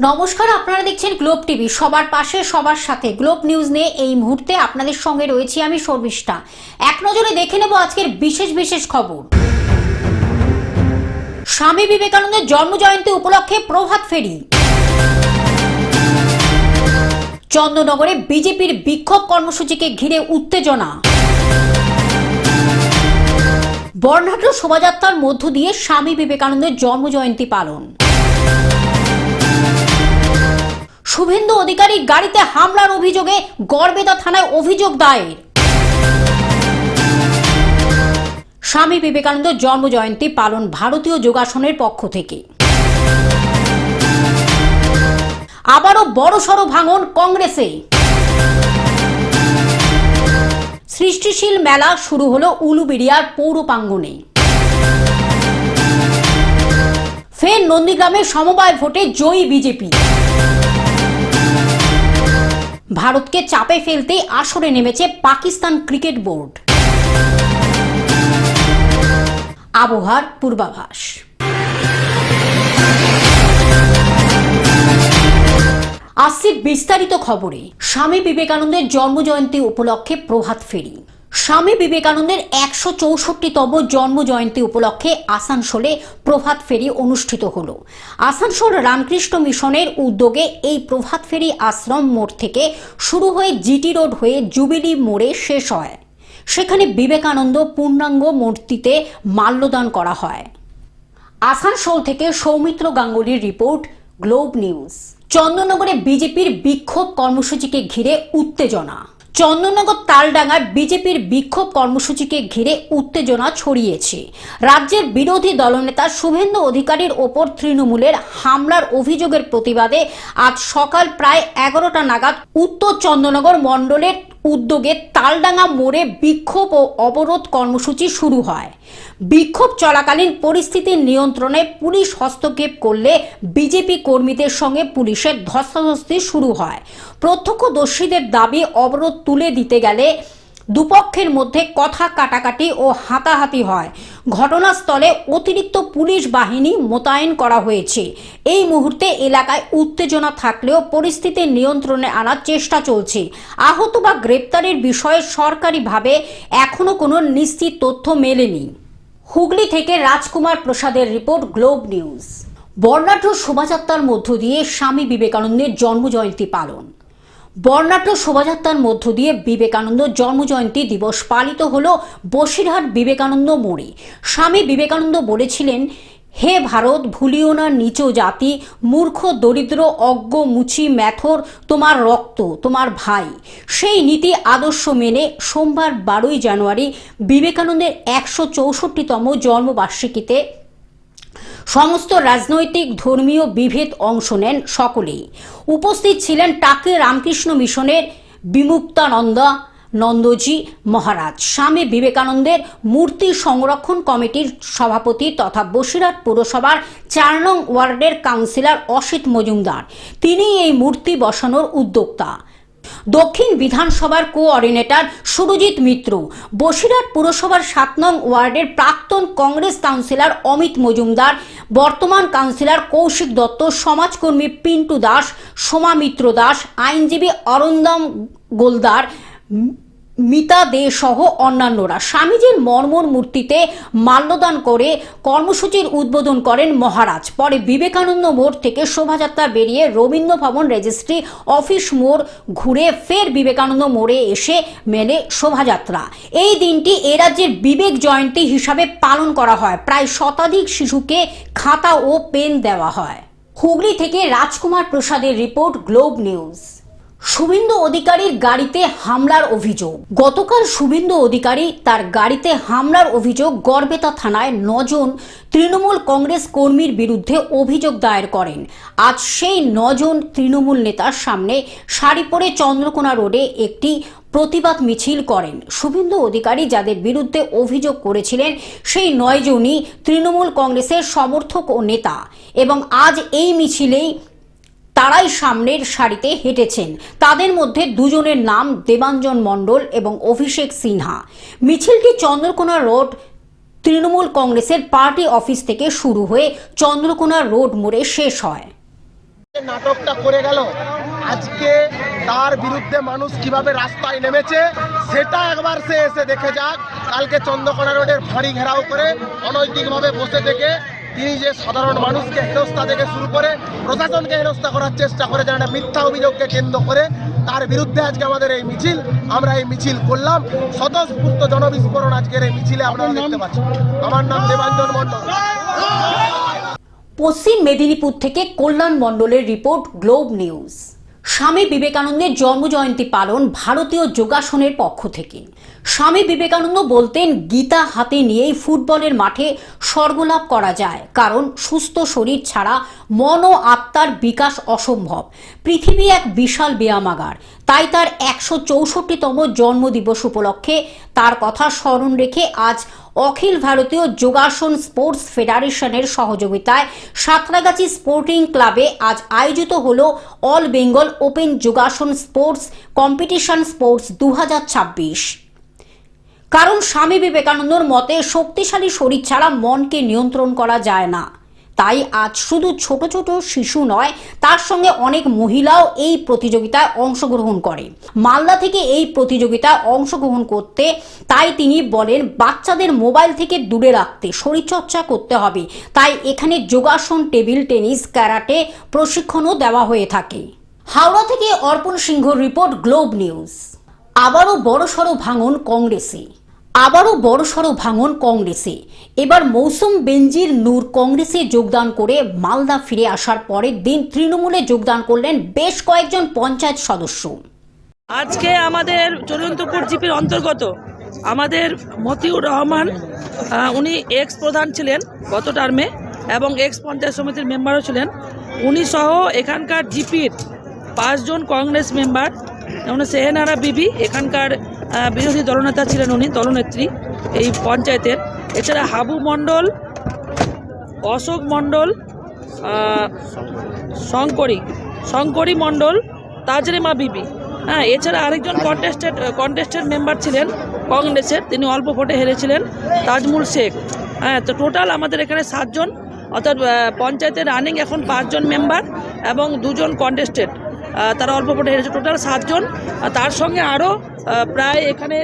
নমস্কার, আপনারা দেখছেন গ্লোব টিভি। সবার পাশে সবার সাথে গ্লোব নিউজ নিয়ে এই মুহূর্তে আপনাদের সঙ্গে রয়েছি আমি শর্মিষ্ঠা। এক নজরে দেখে নেব আজকের বিশেষ খবর। স্বামী বিবেকানন্দের জন্মজয়ন্তী উপলক্ষে প্রভাত ফেরি। চন্দননগরে বিজেপির বিক্ষোভ কর্মসূচিকে ঘিরে উত্তেজনা। বর্ণাঢ্য শোভাযাত্রার মধ্য দিয়ে স্বামী বিবেকানন্দের জন্মজয়ন্তী পালন। শুভেন্দু অধিকারীর গাড়িতে হামলার অভিযোগে গড়বেতা থানায় অভিযোগ দায়ের। স্বামী বিবেকানন্দের জন্মজয়ন্তী পালন ভারতীয় যোগাসনের পক্ষ থেকে। আবারও বড়সড় ভাঙন কংগ্রেসে। সৃষ্টিশীল মেলা শুরু হলো উলুবেড়িয়ার পৌর প্রাঙ্গণে। ফের নন্দীগ্রামে সমবায় ভোটে জয়ী বিজেপি। ভারতকে চাপে ফেলতেই আসরে নেমেছে পাকিস্তান ক্রিকেট বোর্ড। আবহাওয়ার পূর্বাভাস। আসছে বিস্তারিত খবরে। স্বামী বিবেকানন্দের জন্মজয়ন্তী উপলক্ষে প্রভাত ফেরি। স্বামী বিবেকানন্দের 164তম জন্মজয়ন্তী উপলক্ষে আসানসোলে প্রভাত ফেরি অনুষ্ঠিত হলো। আসানসোল রামকৃষ্ণ মিশনের উদ্যোগে এই প্রভাত ফেরি আশ্রম মোড় থেকে শুরু হয়ে জিটি রোড হয়ে জুবিলি মোড়ে শেষ হয়। সেখানে বিবেকানন্দ পূর্ণাঙ্গ মূর্তিতে মাল্যদান করা হয়। আসানসোল থেকে সৌমিত্র গাঙ্গুলির রিপোর্ট, গ্লোব নিউজ। চন্দননগরে বিজেপির বিক্ষোভ কর্মসূচিকে ঘিরে উত্তেজনা। চন্দননগর তালডাঙ্গায় বিজেপির বিক্ষোভ কর্মসূচিকে ঘিরে উত্তেজনা ছড়িয়েছে। রাজ্যের বিরোধী দলনেতা শুভেন্দু অধিকারীর ওপর তৃণমূলের হামলার অভিযোগের প্রতিবাদে আজ সকাল প্রায় 11টা নাগাদ উত্তর চন্দননগর মণ্ডলের উদ্যোগে তালডাঙ্গা মোড়ে বিক্ষোভ ও অবরোধ কর্মসূচি শুরু হয়। বিক্ষোভ চলাকালীন পরিস্থিতির নিয়ন্ত্রণে পুলিশ হস্তক্ষেপ করলে বিজেপি কর্মীদের সঙ্গে পুলিশের ধস্তাধস্তি শুরু হয়। প্রত্যক্ষদর্শীদের দাবি, অবরোধ তুলে দিতে গেলে দুপক্ষের মধ্যে কথা কাটাকাটি ও হাতাহাতি হয়। ঘটনাস্থলে অতিরিক্ত পুলিশ বাহিনী মোতায়েন করা হয়েছে। এই মুহূর্তে এলাকায় উত্তেজনা থাকলেও পরিস্থিতি নিয়ন্ত্রণে আনার চেষ্টা চলছে। আহত বা গ্রেপ্তারের বিষয়ে সরকারিভাবে এখনো কোনো নিশ্চিত তথ্য মেলেনি। হুগলি থেকে রাজকুমার প্রসাদের রিপোর্ট, গ্লোব নিউজ। বর্ণাঢ্য শোভাযাত্রার মধ্য দিয়ে স্বামী বিবেকানন্দের জন্মজয়ন্তী পালন। বর্ণাঢ্য শোভাযাত্রার মধ্য দিয়ে বিবেকানন্দ জন্মজয়ন্তী দিবস পালিত হলো বসিরহাট বিবেকানন্দ মোড়ে। স্বামী বিবেকানন্দ বলেছিলেন, হে ভারত, ভুলিও না নিচ জাতি, মূর্খ দরিদ্র অজ্ঞ মুচি ম্যাথর, তোমার রক্ত তোমার ভাই। সেই নীতি আদর্শ মেনে সোমবার 12ই জানুয়ারি বিবেকানন্দের 164তম জন্মবার্ষিকীতে সমস্ত রাজনৈতিক ধর্মীয় বিভেদ অংশ নেন সকলেই। উপস্থিত ছিলেন টাকি রামকৃষ্ণ মিশনের বিমুক্তানন্দা নন্দজি মহারাজ, স্বামী বিবেকানন্দের মূর্তি সংরক্ষণ কমিটির সভাপতি তথা বসিরহাট পুরসভার 4 নং ওয়ার্ডের কাউন্সিলর অসিত মজুমদার। তিনি এই মূর্তি বসানোর উদ্যোক্তা। দক্ষিণ বিধানসভার কোঅর্ডিনেটর সুরজিৎ মিত্র, বসিরহাট পুরসভার 7 নং ওয়ার্ডের প্রাক্তন কংগ্রেস কাউন্সিলর অমিত মজুমদার, বর্তমান কাউন্সিলর কৌশিক দত্ত, সমাজকর্মী পিন্টু দাস, সোমা মিত্র দাস, আইনজীবী অরন্দম গোলদার, মিতা দে সহ অন্যান্যরা স্বামীজির মর্মর মূর্তিতে মাল্যদান করে কর্মসূচির উদ্বোধন করেন মহারাজ। পরে বিবেকানন্দ মোড় থেকে শোভাযাত্রা বেরিয়ে রবীন্দ্র ভবন রেজিস্ট্রি অফিস মোড় ঘুরে ফের বিবেকানন্দ মোড়ে এসে মেলে শোভাযাত্রা। এই দিনটি এ রাজ্যের বিবেক জয়ন্তী হিসাবে পালন করা হয়। প্রায় শতাধিক শিশুকে খাতা ও পেন দেওয়া হয়। হুগলি থেকে রাজকুমার প্রসাদের রিপোর্ট, গ্লোব নিউজ। শুভেন্দু অধিকারীর গাড়িতে হামলার অভিযোগ। গতকাল শুভেন্দু অধিকারী তার গাড়িতে হামলার অভিযোগ গড়বেতা থানায় 9 জন তৃণমূল কংগ্রেস কর্মীর বিরুদ্ধে অভিযোগ দায়ের করেন। আজ সেই 9 জন তৃণমূল নেতার সামনে সারি পরে চন্দ্রকোনা রোডে একটি প্রতিবাদ মিছিল করেন। শুভেন্দু অধিকারী যাদের বিরুদ্ধে অভিযোগ করেছিলেন সেই 9 জনই তৃণমূল কংগ্রেসের সমর্থক ও নেতা এবং আজ এই মিছিলেই তারাই সামনের সারিতে হেঁটেছেন। তাদের মধ্যে 2 জনের নাম দেবাঞ্জন মণ্ডল এবং অভিষেক সিনহা। মিছিলটি চন্দ্রকোনা রোড তৃণমূল কংগ্রেসের পার্টি অফিস থেকে শুরু হয়ে চন্দ্রকোনা রোড মোড়ে শেষ হয়। নাটকটা করে গেল, আজকে তার বিরুদ্ধে মানুষ কিভাবে রাস্তায় নেমেছে সেটা একবার সে এসে দেখে যাক। কালকে চন্দ্রকোনা রোডের ফাঁড়ি ঘেরাও করে অনৈতিকভাবে বসে থেকে তিনি যে সাধারণ মানুষকে হেনস্থা থেকে শুরু করে প্রশাসনকে হেনস্থা করার চেষ্টা করে, যেন একটা মিথ্যা অভিযোগকে কেন্দ্র করে, তার বিরুদ্ধে আজকে আমাদের এই মিছিল, আমরা এই মিছিল করলাম। স্বতঃস্ফূর্ত জনবিস্ফোরণ আজকের এই মিছিলে আপনারা দেখতে পাচ্ছেন। আমার নাম দেবাঞ্জন মণ্ডল। পশ্চিম মেদিনীপুর থেকে কল্যাণ মণ্ডলের রিপোর্ট, গ্লোব নিউজ। স্বামী বিবেকানন্দের জন্মজয়ন্তী পালন ভারতীয় যোগাসনের পক্ষ থেকে। স্বামী বিবেকানন্দ বলতেন, গীতা হাতে নিয়েই ফুটবলের মাঠে স্বর্গলাভ করা যায়, কারণ সুস্থ শরীর ছাড়া মন ও আত্মার বিকাশ অসম্ভব। পৃথিবী এক বিশাল ব্যায়ামাগার। তাই তার 164তম জন্মদিবস উপলক্ষে তার কথা স্মরণ রেখে আজ অখিল ভারতীয় যোগাসন স্পোর্টস ফেডারেশনের সহযোগিতায় সাঁতরাগাছি স্পোর্টিং ক্লাবে আজ আয়োজিত হল অল বেঙ্গল ওপেন যোগাসন স্পোর্টস কম্পিটিশন স্পোর্টস 2026। কারণ স্বামী বিবেকানন্দর মতে শক্তিশালী শরীর ছাড়া মনকে নিয়ন্ত্রণ করা যায় না। তাই আজ শুধু ছোট ছোট শিশু নয়, তার সঙ্গে অনেক মহিলাও এই প্রতিযোগিতায় অংশগ্রহণ করে। মালদা থেকে এই প্রতিযোগিতায় অংশগ্রহণ করতে তাই তিনি বলেন, বাচ্চাদের মোবাইল থেকে দূরে রাখতে শরীরচর্চা করতে হবে। তাই এখানে যোগাসন, টেবিল টেনিস, ক্যারাটে প্রশিক্ষণও দেওয়া হয়ে থাকে। হাওড়া থেকে অর্পণ সিংহর রিপোর্ট, গ্লোব নিউজ। আবারও বড়সড় ভাঙন কংগ্রেসে। এবার মৌসুম বেনজির নূর কংগ্রেসে যোগদান করে মালদা ফিরে আসার পরের দিন তৃণমূলে যোগদান করলেন বেশ কয়েকজন পঞ্চায়েত সদস্য। আজকে আমাদের চরিয়ন্তপুর জিপির অন্তর্গত আমাদের মতিউর রহমান, উনি এক্স প্রধান ছিলেন গত টার্মে এবং এক্স পঞ্চায়েত সমিতির মেম্বারও ছিলেন। উনি সহ এখানকার জিপির 5 জন কংগ্রেস মেম্বার, যেমন সেহেনারা বিবি এখানকার বিরোধী দলনেতা ছিলেন, উনি দলনেত্রী এই পঞ্চায়েতের। এছাড়া হাবু মণ্ডল, অশোক মণ্ডল, শঙ্করী মণ্ডল, তাজরিমা বিবি, এছাড়া আরেকজন কন্টেস্টেড মেম্বার ছিলেন কংগ্রেসের, তিনি অল্প ভোটে হেরেছিলেন, তাজমুল শেখ। তো টোটাল আমাদের এখানে 7 জন, অর্থাৎ পঞ্চায়েতের রানিং এখন 5 জন মেম্বার এবং 2 জন কন্টেস্টেড, তারা অল্প ভোটে হেরেছে, টোটাল 7 জন। তার সঙ্গে আরও প্রায় এখানে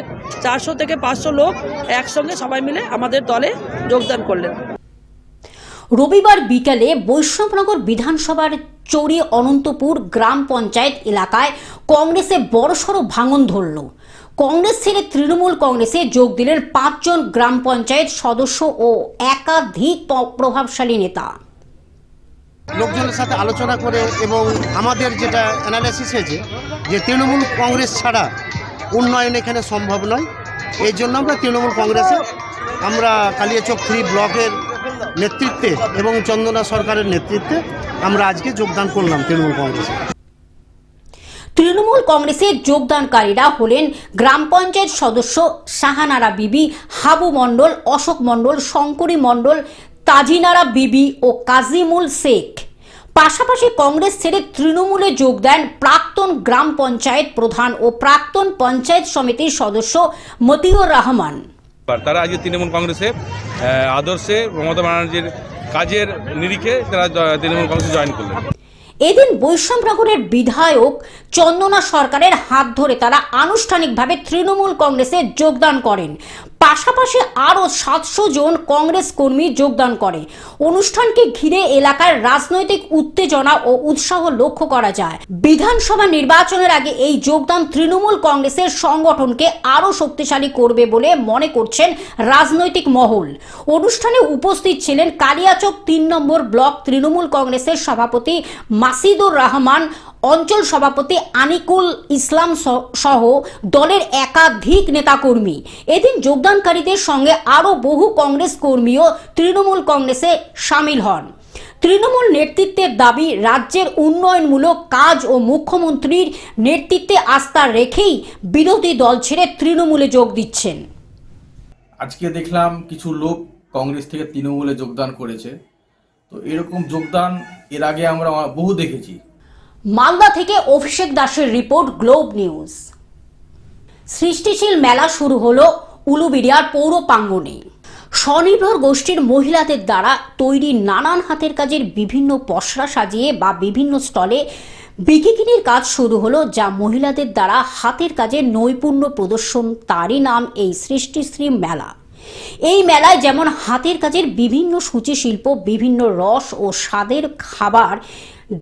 400 থেকে 500 লোক একসঙ্গে সবাই মিলে আমাদের দলে যোগদান করলেন। রবিবার বিকালে বৈষ্ণবনগর বিধানসভার চৌরি অনন্তপুর গ্রাম পঞ্চায়েত এলাকায় কংগ্রেসে বড়সড় ভাঙন ধরল। কংগ্রেস ছেড়ে তৃণমূল কংগ্রেসে যোগ দিলেন 5 জন গ্রাম পঞ্চায়েত সদস্য ও একাধিক প্রভাবশালী নেতা। লোকজনের সাথে আলোচনা করে এবং আমাদের যেটা অ্যানালাইসিস হয়েছে যে তৃণমূল কংগ্রেস ছাড়া উন্নয়ন এখানে সম্ভব নয়। এই জন্য আমরা তৃণমূল কংগ্রেসে আমরা কালিয়াচক 3 ব্লকের নেতৃত্বে এবং চন্দনা সরকারের নেতৃত্বে আমরা আজকে যোগদান করলাম তৃণমূল কংগ্রেসে। তৃণমূল কংগ্রেসে যোগদানকারীরা হলেন গ্রাম পঞ্চায়েত সদস্য শাহানারা বিবি, হাবু মণ্ডল, অশোক মণ্ডল, শঙ্করী মণ্ডল, তাজিনারা বিবি ও কাজিমুল শেখ। পাশাপাশি কংগ্রেস ছেড়ে তৃণমূলে যোগ দেন প্রাক্তন গ্রাম পঞ্চায়েত প্রধান ও প্রাক্তন পঞ্চায়েত সমিতির সদস্য মতিউর রহমান। তারা আজকে তৃণমূল কংগ্রেসে আদর্শে মমতা ব্যানার্জির কাজের নিরিখে তারা তৃণমূল কংগ্রেসে জয়েন করলেন। এদিন বৈষ্ণবনগরের বিধায়ক চন্দনা সরকারের হাত ধরে তারা আনুষ্ঠানিকভাবে তৃণমূল কংগ্রেসে যোগদান করেন। পাশাপাশি আরও 700 জন কংগ্রেস কর্মী যোগদান করে। অনুষ্ঠানকে ঘিরে এলাকার রাজনৈতিক উত্তেজনা ও উৎসাহ লক্ষ্য করা যায়। বিধানসভা নির্বাচনের আগে এই যোগদান তৃণমূল কংগ্রেসের সংগঠনকে আরও শক্তিশালী করবে বলে মনে করছেন রাজনৈতিক মহল। অনুষ্ঠানে উপস্থিত ছিলেন কালিয়াচক 3 নম্বর ব্লক তৃণমূল কংগ্রেসের সভাপতি মাসিদুর রহমান, অঞ্চল সভাপতি আনিকুল ইসলাম সহ দলের একাধিক নেতাকর্মী। এদিন যোগদানকারীদের সঙ্গে আরও বহু কংগ্রেস কর্মীও তৃণমূল কংগ্রেসে সামিল হন। তৃণমূল নেতৃত্বের দাবি, রাজ্যের উন্নয়নমূলক কাজ ও মুখ্যমন্ত্রীর নেতৃত্বে আস্থা রেখেই বিরোধী দল ছেড়ে তৃণমূলে যোগ দিচ্ছেন। আজকে দেখলাম কিছু লোক কংগ্রেস থেকে তৃণমূলে যোগদান করেছে। তো এরকম যোগদান এর আগে আমরা বহু দেখেছি। মালদা থেকে অভিষেক দাসের রিপোর্ট, গ্লোব নিউজ। সৃষ্টিশীল মেলা শুরু হলো উলুবেড়িয়ার পৌর প্রাঙ্গণে। স্বনির্ভর গোষ্ঠীর মহিলাদের দ্বারা তৈরি নানান হাতের কাজের বিভিন্ন পসরা সাজিয়ে বা বিভিন্ন স্টলে বিকিনির কাজ শুরু হলো, যা মহিলাদের দ্বারা হাতের কাজে নৈপুণ্য প্রদর্শন, তারই নাম এই সৃষ্টিশ্রী মেলা। এই মেলায় যেমন হাতের কাজের বিভিন্ন সূচি শিল্প, বিভিন্ন রস ও স্বাদের খাবার,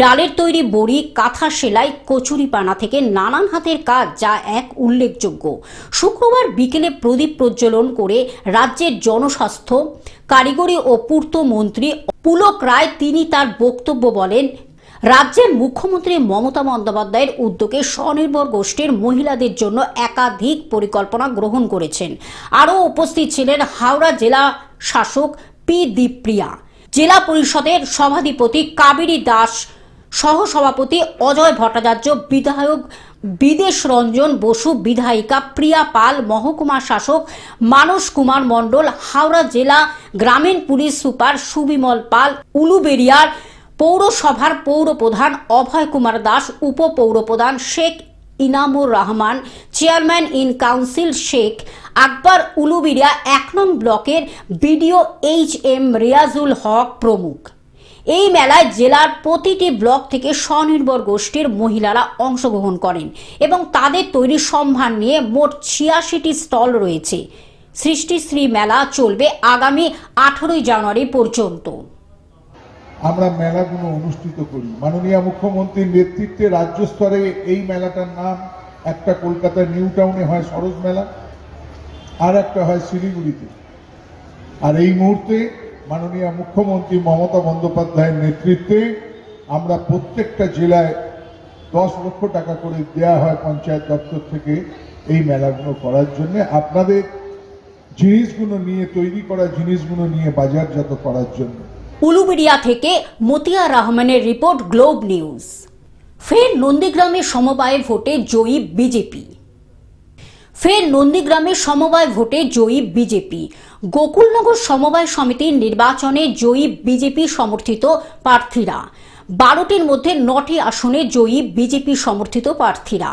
ডালের তৈরি বড়ি, কাঁথা সেলাই, কচুরিপানা থেকে নানান হাতের কাজ, যা এক উল্লেখযোগ্য। শুক্রবার বিকেলে প্রদীপ প্রজ্বলন করে রাজ্যের জনস্বাস্থ্য, কারিগরি ও পূর্ত মন্ত্রী পুলক রায় তিনি তার বক্তব্য বলেন, রাজ্যের মুখ্যমন্ত্রী মমতা বন্দ্যোপাধ্যায়ের উদ্যোগে স্বনির্ভর গোষ্ঠীর মহিলাদের জন্য একাধিক পরিকল্পনা গ্রহণ করেছেন। আরও উপস্থিত ছিলেন হাওড়া জেলা শাসক পি দীপপ্রিয়া, জেলা পরিষদের সভাধিপতি কাবেরী দাস, সহসভাপতি অজয় ভট্টাচার্য, বিধায়ক বিদেশ রঞ্জন বসু, বিধায়িকা প্রিয়া পাল, মহকুমা শাসক মানস কুমার মণ্ডল, হাওড়া জেলা গ্রামীণ পুলিশ সুপার সুবিমল পাল, উলুবেড়িয়ার পৌরসভার পৌরপ্রধান অভয় কুমার দাস, উপপৌরপ্রধান Sheikh Inamur Rahman, chairman in council Sheikh Akbar, Uluberia 1 নং ব্লকের বিডিও HM রিয়াজুল হক প্রমুখ। এই মেলায় জেলার প্রতিটি ব্লক থেকে স্বনির্ভর গোষ্ঠীর মহিলারা অংশগ্রহণ করেন এবং তাদের তৈরি সম্ভার নিয়ে মোট 86টি স্টল রয়েছে। সৃষ্টিশ্রী মেলা চলবে আগামী 18 জানুয়ারি পর্যন্ত। আমরা মেলাগুলো অনুষ্ঠিত করি। মাননীয় মুখ্যমন্ত্রীর নেতৃত্বে রাজ্য স্তরে এই মেলাটার নাম, একটা কলকাতা নিউ টাউনে হয় সরোজ মেলা, আর একটা হয় শিলিগুড়িতে। আর এই মুহূর্তে মাননীয় মুখ্যমন্ত্রী মমতা বন্দ্যোপাধ্যায়ের নেতৃত্বে আমরা প্রত্যেকটা জেলায় 10 লক্ষ টাকা করে দেয়া হয় পঞ্চায়েত দপ্তর থেকে এই মেলাগুলো করার জন্য, আপনাদের জিনিসগুলো নিয়ে, তৈরি করা জিনিসগুলো নিয়ে বাজারজাত করার জন্য। উলুবেড়িয়া থেকে মতিয়া রহমানের রিপোর্ট, গ্লোব নিউজ। ফের নন্দীগ্রামে সমবায় ভোটে জয়ী বিজেপি। ফের নন্দীগ্রামে সমবায় ভোটে জয়ী বিজেপি। গোকুলনগর সমবায় সমিতির নির্বাচনে জয়ী বিজেপি সমর্থিত প্রার্থীরা। 12টির মধ্যে 9টি আসনে জয়ী বিজেপি সমর্থিত প্রার্থীরা।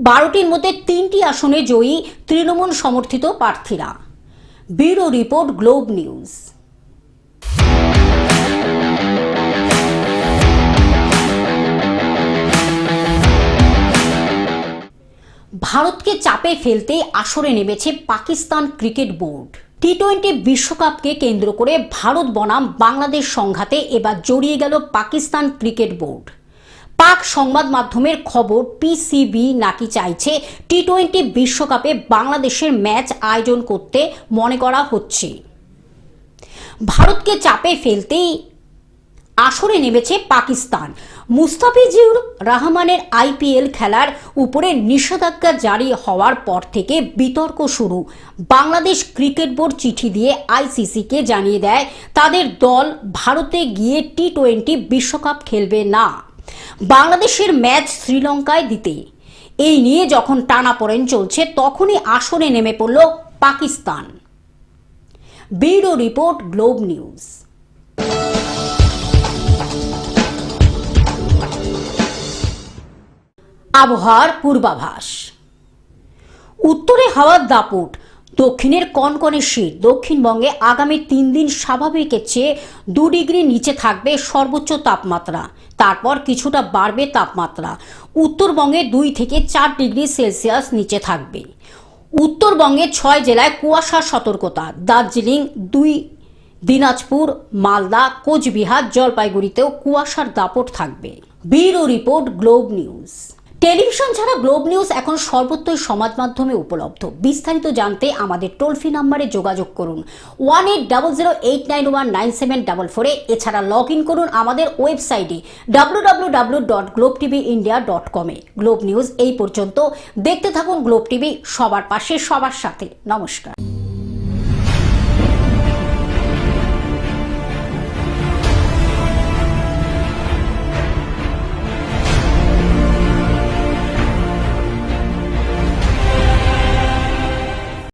12টির মধ্যে 3টি আসনে জয়ী তৃণমূল সমর্থিত প্রার্থীরা। Bureau report, globe news. ভারতকে চাপে ফেলতে আসরে নেমেছে পাকিস্তান ক্রিকেট বোর্ড। টি-20 বিশ্বকাপকে কেন্দ্র করে ভারত বনাম বাংলাদেশ সংঘাতে এবার জড়িয়ে গেল পাকিস্তান ক্রিকেট বোর্ড। পাক সংবাদ মাধ্যমের খবর, PCB নাকি চাইছে টি-20 বিশ্বকাপে বাংলাদেশের ম্যাচ আয়োজন করতে মনে করা হচ্ছে। ভারতকে চাপে ফেলতেই আসরে নেমেছে পাকিস্তান। মুস্তাফিজুর রহমানের IPL খেলার উপরে নিষেধাজ্ঞা জারি হওয়ার পর থেকে বিতর্ক শুরু। বাংলাদেশ ক্রিকেট বোর্ড চিঠি দিয়ে ICC-কে জানিয়ে দেয় তাদের দল ভারতে গিয়ে টি-20 বিশ্বকাপ খেলবে না, বাংলাদেশের ম্যাচ শ্রীলঙ্কায় দিতে। এই নিয়ে যখন টানাপোড়েন চলছে, তখনই আসরে নেমে পড়ল Pakistan. Bureau report, globe news. আবহাওয়ার পূর্বাভাস। উত্তরে হাওয়ার দাপট, দক্ষিণের কনকনে শীত। দক্ষিণবঙ্গে আগামী 3 দিন স্বাভাবিকের চেয়ে 2 ডিগ্রি নিচে থাকবে সর্বোচ্চ তাপমাত্রা, তারপর কিছুটা বাড়বে তাপমাত্রা। উত্তরবঙ্গে 2 থেকে 4 ডিগ্রি সেলসিয়াস নিচে থাকবে। উত্তরবঙ্গে 6 জেলায় কুয়াশার সতর্কতা। দার্জিলিং, 2 দিনাজপুর, মালদা, কোচবিহার, জলপাইগুড়িতেও কুয়াশার দাপট থাকবে। Bureau report, globe news. Television ছাড়া গ্লোব নিউজ এখন সর্বত্রই সমাজ মাধ্যমে উপলব্ধ। বিস্তারিত জানতে আমাদের টোল ফ্রি নম্বরে যোগাযোগ করুন 180089197444। এছাড়া লগ ইন করুন আমাদের ওয়েবসাইটে www.globtvindia.com। গ্লোব নিউজ এই পর্যন্ত। দেখতে থাকুন গ্লোব টিভি, সবার পাশে সবার সাথে। নমস্কার।